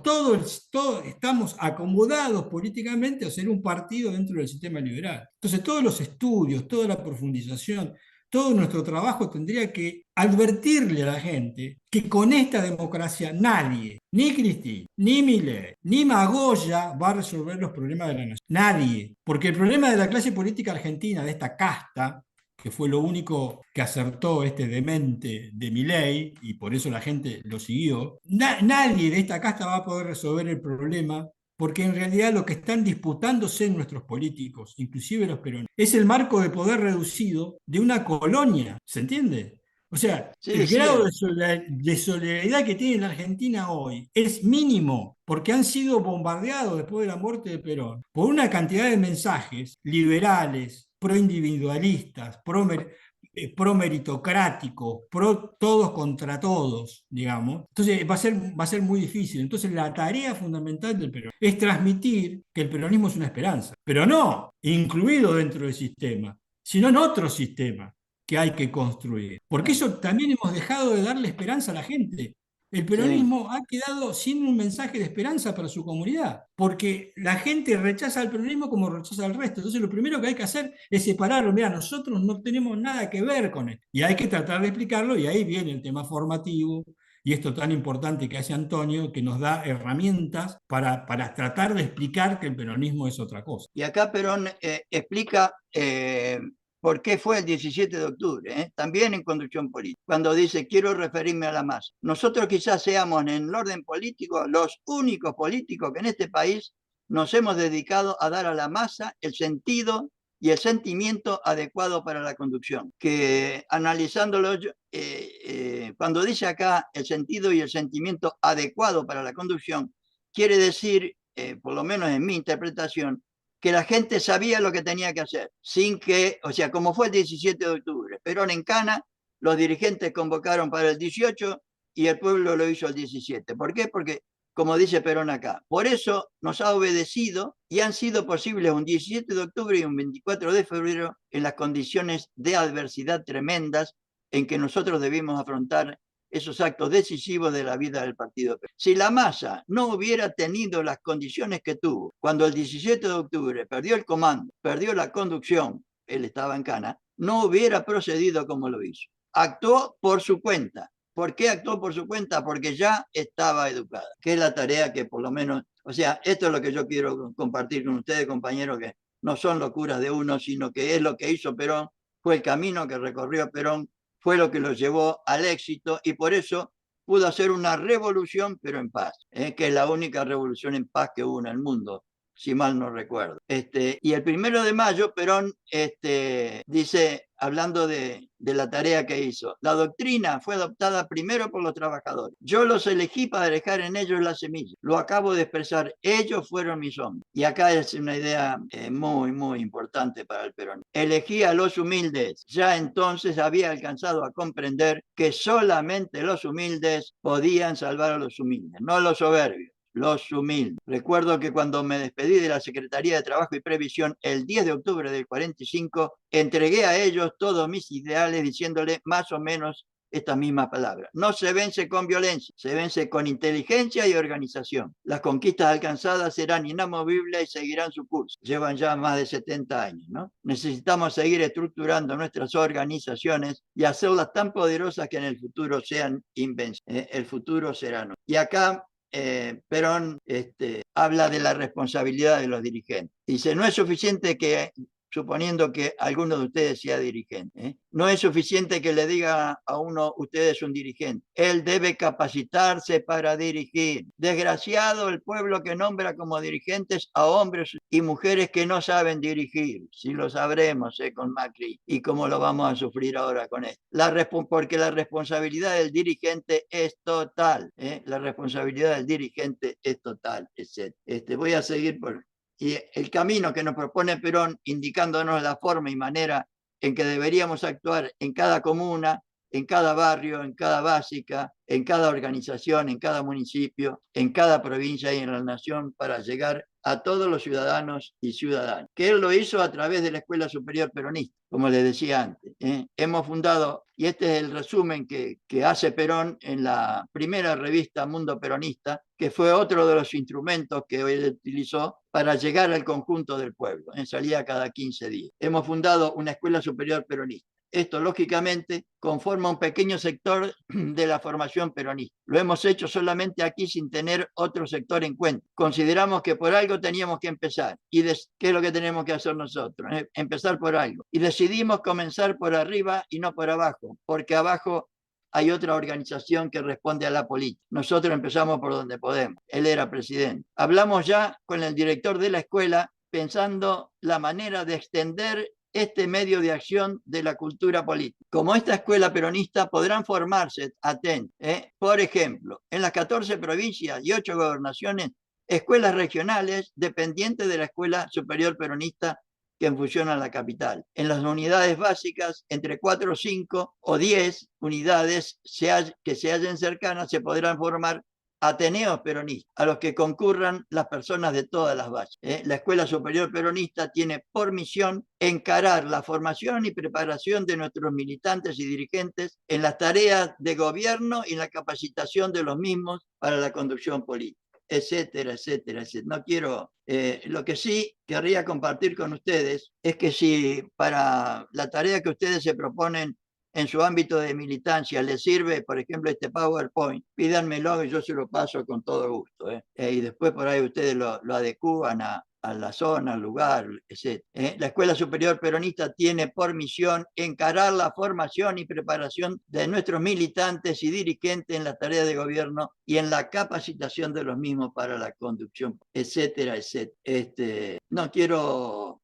estamos acomodados políticamente a ser un partido dentro del sistema liberal. Entonces todos los estudios, toda la profundización, todo nuestro trabajo tendría que advertirle a la gente que con esta democracia nadie, ni Cristina, ni Milei, ni Magoya va a resolver los problemas de la nación. Nadie. Porque el problema de la clase política argentina, de esta casta, que fue lo único que acertó este demente de Milei, y por eso la gente lo siguió, nadie de esta casta va a poder resolver el problema, porque en realidad lo que están disputándose nuestros políticos, inclusive los peronistas, es el marco de poder reducido de una colonia, ¿se entiende? O sea, Sí, el grado de solidaridad que tiene la Argentina hoy es mínimo, porque han sido bombardeados después de la muerte de Perón por una cantidad de mensajes liberales, pro-individualistas, pro-meritocráticos, todos contra todos, digamos. Entonces va a ser muy difícil. Entonces la tarea fundamental del peronismo es transmitir que el peronismo es una esperanza, pero no incluido dentro del sistema, sino en otro sistema que hay que construir. Porque eso también hemos dejado de darle esperanza a la gente. El Sí. peronismo ha quedado sin un mensaje de esperanza para su comunidad, porque la gente rechaza al peronismo como rechaza al resto. Entonces lo primero que hay que hacer es separarlo. Mira, nosotros no tenemos nada que ver con esto. Y hay que tratar de explicarlo y ahí viene el tema formativo y esto tan importante que hace Antonio, que nos da herramientas para tratar de explicar que el peronismo es otra cosa. Y acá Perón explica por qué fue el 17 de octubre, también en conducción política, cuando dice quiero referirme a la masa. Nosotros quizás seamos en el orden político los únicos políticos que en este país nos hemos dedicado a dar a la masa el sentido y el sentimiento adecuado para la conducción, que analizándolo, cuando dice acá el sentido y el sentimiento adecuado para la conducción, quiere decir, por lo menos en mi interpretación, que la gente sabía lo que tenía que hacer, sin que, o sea, como fue el 17 de octubre, Perón en Cana, los dirigentes convocaron para el 18 y el pueblo lo hizo el 17. ¿Por qué? Porque, como dice Perón acá, por eso nos ha obedecido y han sido posibles un 17 de octubre y un 24 de febrero en las condiciones de adversidad tremendas en que nosotros debimos afrontar esos actos decisivos de la vida del partido. Si la masa no hubiera tenido las condiciones que tuvo cuando el 17 de octubre perdió el comando, perdió la conducción, él estaba en Cana, no hubiera procedido como lo hizo. Actuó por su cuenta. ¿Por qué actuó por su cuenta? Porque ya estaba educada, que es la tarea que por lo menos, o sea, esto es lo que yo quiero compartir con ustedes, compañeros, que no son locuras de uno, sino que es lo que hizo Perón, fue el camino que recorrió Perón, fue lo que lo llevó al éxito y por eso pudo hacer una revolución, pero en paz, que es la única revolución en paz que hubo en el mundo, si mal no recuerdo. Y el 1 de mayo, Perón dice, hablando de la tarea que hizo, la doctrina fue adoptada primero por los trabajadores. Yo los elegí para dejar en ellos la semilla. Lo acabo de expresar, ellos fueron mis hombres. Y acá es una idea muy, muy importante para el Perón. Elegí a los humildes. Ya entonces había alcanzado a comprender que solamente los humildes podían salvar a los humildes, no los soberbios. Los humildes. Recuerdo que cuando me despedí de la Secretaría de Trabajo y Previsión el 10 de octubre del 45, entregué a ellos todos mis ideales diciéndole más o menos estas mismas palabras. No se vence con violencia, se vence con inteligencia y organización. Las conquistas alcanzadas serán inamovibles y seguirán su curso. Llevan ya más de 70 años, ¿no? Necesitamos seguir estructurando nuestras organizaciones y hacerlas tan poderosas que en el futuro sean invencibles. El futuro será nuestro. Y acá Perón habla de la responsabilidad de los dirigentes. Dice, no es suficiente que, suponiendo que alguno de ustedes sea dirigente, no es suficiente que le diga a uno, usted es un dirigente. Él debe capacitarse para dirigir. Desgraciado el pueblo que nombra como dirigentes a hombres y mujeres que no saben dirigir. Si lo sabremos con Macri y cómo lo vamos a sufrir ahora con esto. Porque la responsabilidad del dirigente es total. La responsabilidad del dirigente es total. Voy a seguir por... Y el camino que nos propone Perón, indicándonos la forma y manera en que deberíamos actuar en cada comuna, en cada barrio, en cada básica, en cada organización, en cada municipio, en cada provincia y en la nación para llegar a todos los ciudadanos y ciudadanas. Que él lo hizo a través de la Escuela Superior Peronista, como les decía antes. Hemos fundado, y este es el resumen que hace Perón en la primera revista Mundo Peronista, que fue otro de los instrumentos que él utilizó para llegar al conjunto del pueblo. Salía cada 15 días. Hemos fundado una Escuela Superior Peronista. Esto, lógicamente, conforma un pequeño sector de la formación peronista. Lo hemos hecho solamente aquí sin tener otro sector en cuenta. Consideramos que por algo teníamos que empezar. ¿Y qué es lo que tenemos que hacer nosotros? Empezar por algo. Y decidimos comenzar por arriba y no por abajo, porque abajo hay otra organización que responde a la política. Nosotros empezamos por donde podemos. Él era presidente. Hablamos ya con el director de la escuela pensando la manera de extender este medio de acción de la cultura política. Como esta escuela peronista podrán formarse, atentos, por ejemplo, en las 14 provincias y 8 gobernaciones, escuelas regionales dependientes de la Escuela Superior Peronista que en función a la capital. En las unidades básicas, entre 4, 5 o 10 unidades que se hallen cercanas, se podrán formar ateneos peronistas, a los que concurran las personas de todas las bases. La Escuela Superior Peronista tiene por misión encarar la formación y preparación de nuestros militantes y dirigentes en las tareas de gobierno y la capacitación de los mismos para la conducción política, etcétera, etcétera, etcétera. No quiero, lo que sí querría compartir con ustedes es que si para la tarea que ustedes se proponen en su ámbito de militancia les sirve, por ejemplo, este PowerPoint, pídanmelo y yo se lo paso con todo gusto. Y después por ahí ustedes lo adecúan a la zona, al lugar, etc. La Escuela Superior Peronista tiene por misión encarar la formación y preparación de nuestros militantes y dirigentes en la tarea de gobierno y en la capacitación de los mismos para la conducción, etcétera, etcétera. No quiero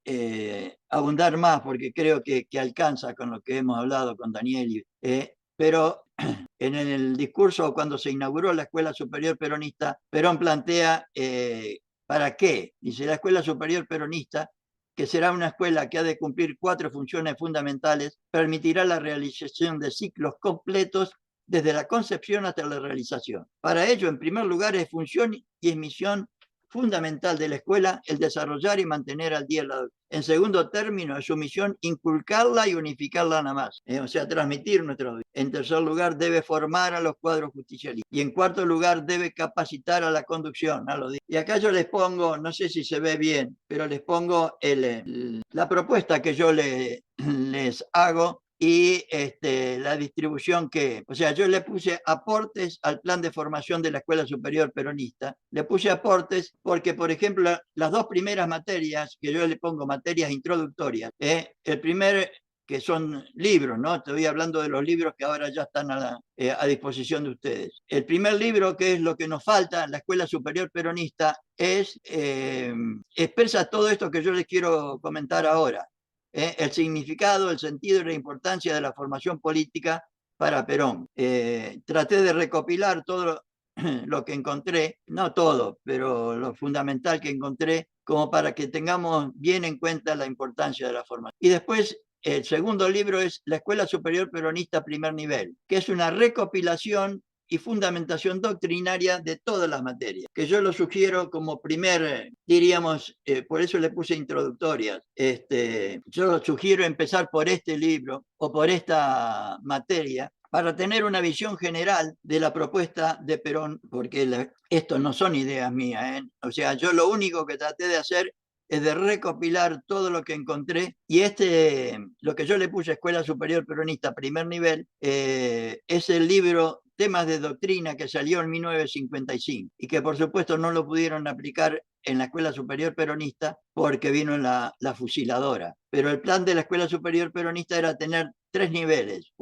abundar más porque creo que alcanza con lo que hemos hablado con Daniel, pero en el discurso cuando se inauguró la Escuela Superior Peronista, Perón plantea ¿para qué? Dice, la Escuela Superior Peronista, que será una escuela que ha de cumplir 4 funciones fundamentales, permitirá la realización de ciclos completos desde la concepción hasta la realización. Para ello, en primer lugar, es función y es misión fundamental de la escuela el desarrollar y mantener al día la doctrina. En segundo término, es su misión inculcarla y unificarla nada más, o sea, transmitir nuestra doctrina. En tercer lugar, debe formar a los cuadros justicialistas. Y en cuarto lugar, debe capacitar a la conducción. Y acá yo les pongo, no sé si se ve bien, pero les pongo la propuesta que yo les hago y la distribución o sea, yo le puse aportes al plan de formación de la Escuela Superior Peronista. Le puse aportes porque, por ejemplo, las 2 primeras materias, que yo le pongo materias introductorias, el primer, que son libros, ¿no? Estoy hablando de los libros que ahora ya están a disposición de ustedes. El primer libro, que es lo que nos falta en la Escuela Superior Peronista, expresa todo esto que yo les quiero comentar ahora. El significado, el sentido y la importancia de la formación política para Perón. Traté de recopilar todo lo que encontré, no todo, pero lo fundamental que encontré, como para que tengamos bien en cuenta la importancia de la formación. Y después, el segundo libro es La Escuela Superior Peronista Primer Nivel, que es una recopilación y fundamentación doctrinaria de todas las materias, que yo lo sugiero como primer, diríamos, por eso le puse introductorias. Yo sugiero empezar por este libro o por esta materia para tener una visión general de la propuesta de Perón, porque esto no son ideas mías, o sea, yo lo único que traté de hacer es de recopilar todo lo que encontré, y lo que yo le puse Escuela Superior Peronista Primer Nivel, es el libro Temas de Doctrina que salió en 1955 y que por supuesto no lo pudieron aplicar en la Escuela Superior Peronista porque vino la fusiladora. Pero el plan de la Escuela Superior Peronista era tener 3 niveles.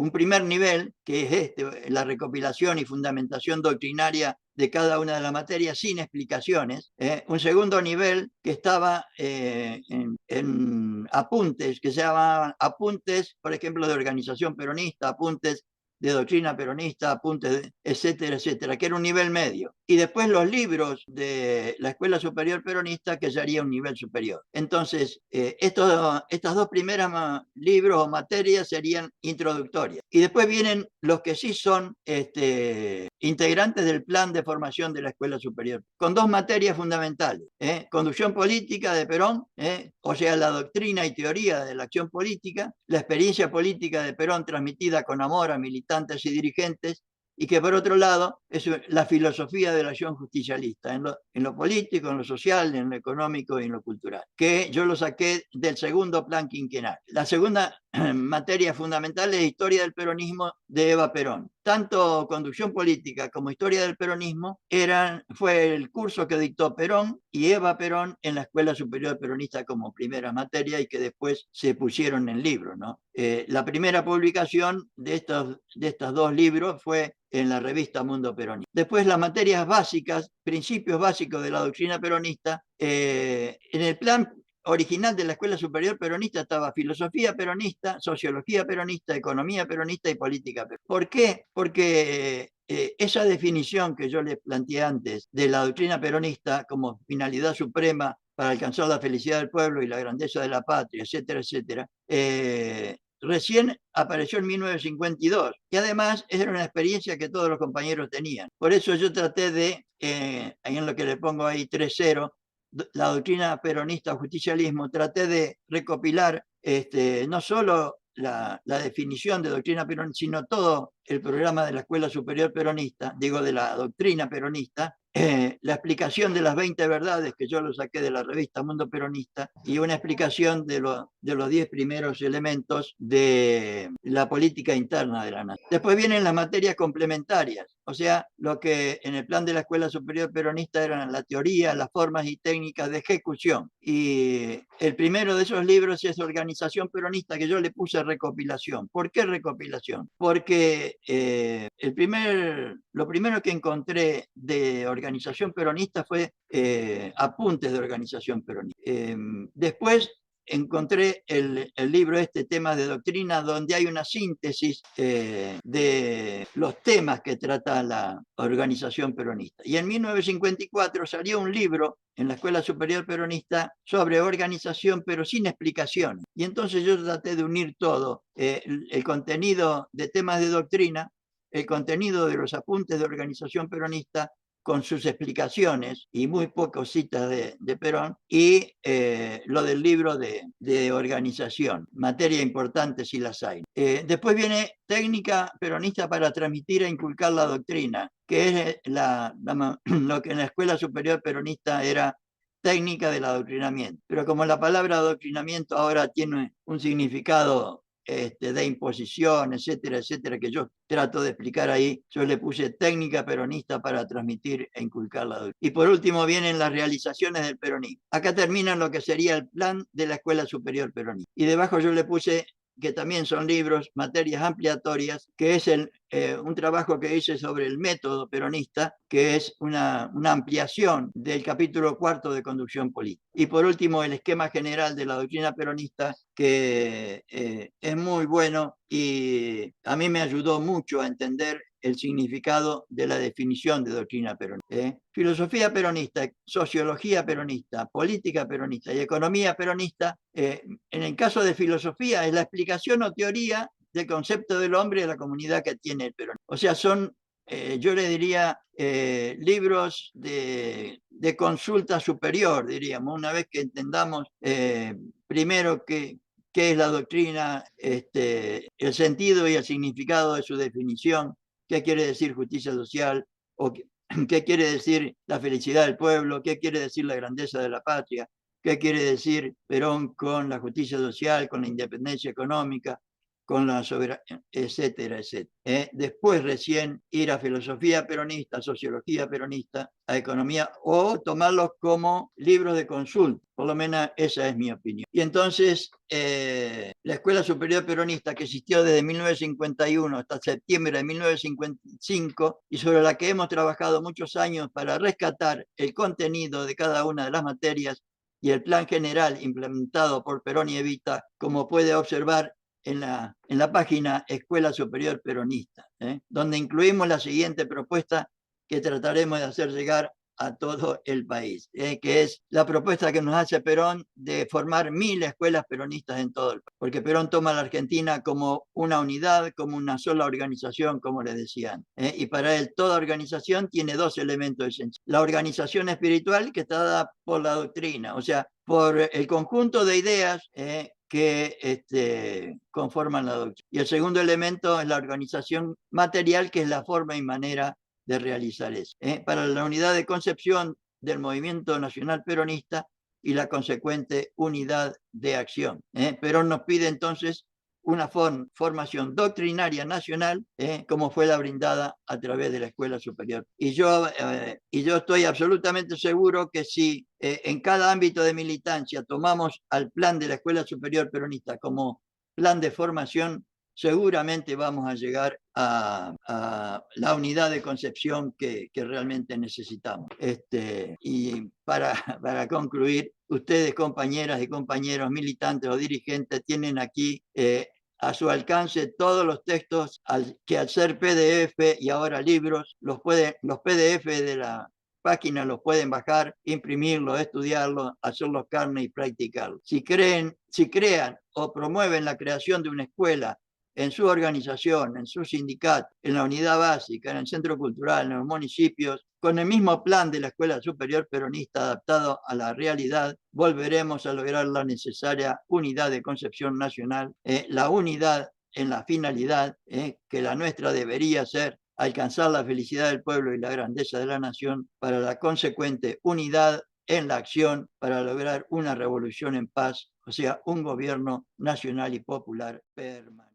Un primer nivel, que es la recopilación y fundamentación doctrinaria de cada una de las materias sin explicaciones. Un segundo nivel que estaba en apuntes, que se llamaban apuntes, por ejemplo, de organización peronista, apuntes de doctrina peronista, apuntes, etcétera, etcétera, que era un nivel medio. Y después los libros de la Escuela Superior Peronista, que ya haría un nivel superior. Entonces, estas 2 primeras libros o materias serían introductorias. Y después vienen los que sí son integrantes del plan de formación de la Escuela Superior, con 2 materias fundamentales. Conducción política de Perón, o sea, la doctrina y teoría de la acción política, la experiencia política de Perón transmitida con amor a militantes y dirigentes, y que por otro lado es la filosofía de la acción justicialista, en lo político, en lo social, en lo económico y en lo cultural, que yo lo saqué del segundo plan quinquenal. La segunda materia fundamental es Historia del Peronismo de Eva Perón. Tanto Conducción Política como Historia del Peronismo fue el curso que dictó Perón y Eva Perón en la Escuela Superior Peronista como primera materia, y que después se pusieron en libros, ¿no? La primera publicación de estos 2 libros fue en la revista Mundo Peronista. Después, las materias básicas, principios básicos de la doctrina peronista, en el plan original de la Escuela Superior Peronista estaba filosofía peronista, sociología peronista, economía peronista y política peronista. ¿Por qué? Porque esa definición que yo les planteé antes de la doctrina peronista como finalidad suprema para alcanzar la felicidad del pueblo y la grandeza de la patria, etcétera, etcétera, recién apareció en 1952 y además era una experiencia que todos los compañeros tenían. Por eso yo traté de, en lo que le pongo ahí 3.0, la doctrina peronista o justicialismo, traté de recopilar no solo la definición de doctrina peronista, sino todo el programa de la Escuela Superior Peronista, digo de la doctrina peronista, la explicación de las 20 verdades, que yo lo saqué de la revista Mundo Peronista, y una explicación de los 10 primeros elementos de la política interna de la nación. Después vienen las materias complementarias, o sea, lo que en el plan de la Escuela Superior Peronista eran la teoría, las formas y técnicas de ejecución. Y el primero de esos libros es Organización Peronista, que yo le puse recopilación. ¿Por qué recopilación? Porque lo primero que encontré de organización peronista fue apuntes de organización peronista. Después encontré el libro Temas de Doctrina, donde hay una síntesis de los temas que trata la organización peronista. Y en 1954 salió un libro en la Escuela Superior Peronista sobre organización, pero sin explicaciones. Y entonces yo traté de unir todo, el contenido de temas de doctrina, el contenido de los apuntes de organización peronista, con sus explicaciones y muy pocas citas de Perón, y lo del libro de organización, materia importante si las hay. Después viene técnica peronista para transmitir e inculcar la doctrina, que es lo que en la Escuela Superior Peronista era técnica del adoctrinamiento. Pero como la palabra adoctrinamiento ahora tiene un significado de imposición, etcétera, etcétera, que yo trato de explicar ahí, yo le puse técnica peronista para transmitir e inculcar la doctrina. Y por último vienen las realizaciones del peronismo. Acá terminan lo que sería el plan de la Escuela Superior Peronista. Y debajo yo le puse, que también son libros, materias ampliatorias, que es un trabajo que hice sobre el método peronista, que es una ampliación del capítulo 4 de conducción política. Y por último, el esquema general de la doctrina peronista, que es muy bueno y a mí me ayudó mucho a entender el significado de la definición de doctrina peronista. Filosofía peronista, sociología peronista, política peronista y economía peronista. En el caso de filosofía es la explicación o teoría del concepto del hombre y de la comunidad que tiene el peronismo. O sea, son, yo le diría, libros de consulta superior, diríamos, una vez que entendamos primero qué es la doctrina, el sentido y el significado de su definición, qué quiere decir justicia social, o qué quiere decir la felicidad del pueblo, qué quiere decir la grandeza de la patria, qué quiere decir Perón con la justicia social, con la independencia económica, con la soberanía, etcétera, etcétera. Después recién ir a filosofía peronista, sociología peronista, a economía, o tomarlos como libros de consulta. Por lo menos esa es mi opinión. Y entonces la Escuela Superior Peronista, que existió desde 1951 hasta septiembre de 1955, y sobre la que hemos trabajado muchos años para rescatar el contenido de cada una de las materias y el plan general implementado por Perón y Evita, como puede observar en la página Escuela Superior Peronista, donde incluimos la siguiente propuesta que trataremos de hacer llegar a todo el país, que es la propuesta que nos hace Perón de formar 1000 escuelas peronistas en todo el país, porque Perón toma a la Argentina como una unidad, como una sola organización, como les decían, y para él toda organización tiene dos elementos esenciales: la organización espiritual, que está dada por la doctrina, o sea, por el conjunto de ideas que conforman la doctrina. Y el segundo elemento es la organización material, que es la forma y manera de realizar eso. Para la unidad de concepción del movimiento nacional peronista y la consecuente unidad de acción. Perón nos pide entonces una formación doctrinaria nacional, como fue la brindada a través de la Escuela Superior. Y yo estoy absolutamente seguro que si en cada ámbito de militancia tomamos al plan de la Escuela Superior Peronista como plan de formación, seguramente vamos a llegar a la unidad de concepción que realmente necesitamos. Y para concluir, ustedes, compañeras y compañeros militantes o dirigentes, tienen aquí a su alcance todos los textos que al ser PDF y ahora libros, los PDF de la páginas los pueden bajar, imprimirlos, estudiarlos, hacerlos carne y practicarlos. Si crean o promueven la creación de una escuela en su organización, en su sindicato, en la unidad básica, en el centro cultural, en los municipios, con el mismo plan de la Escuela Superior Peronista adaptado a la realidad, volveremos a lograr la necesaria unidad de concepción nacional, la unidad en la finalidad, que la nuestra debería ser alcanzar la felicidad del pueblo y la grandeza de la nación, para la consecuente unidad en la acción para lograr una revolución en paz, o sea, un gobierno nacional y popular permanente.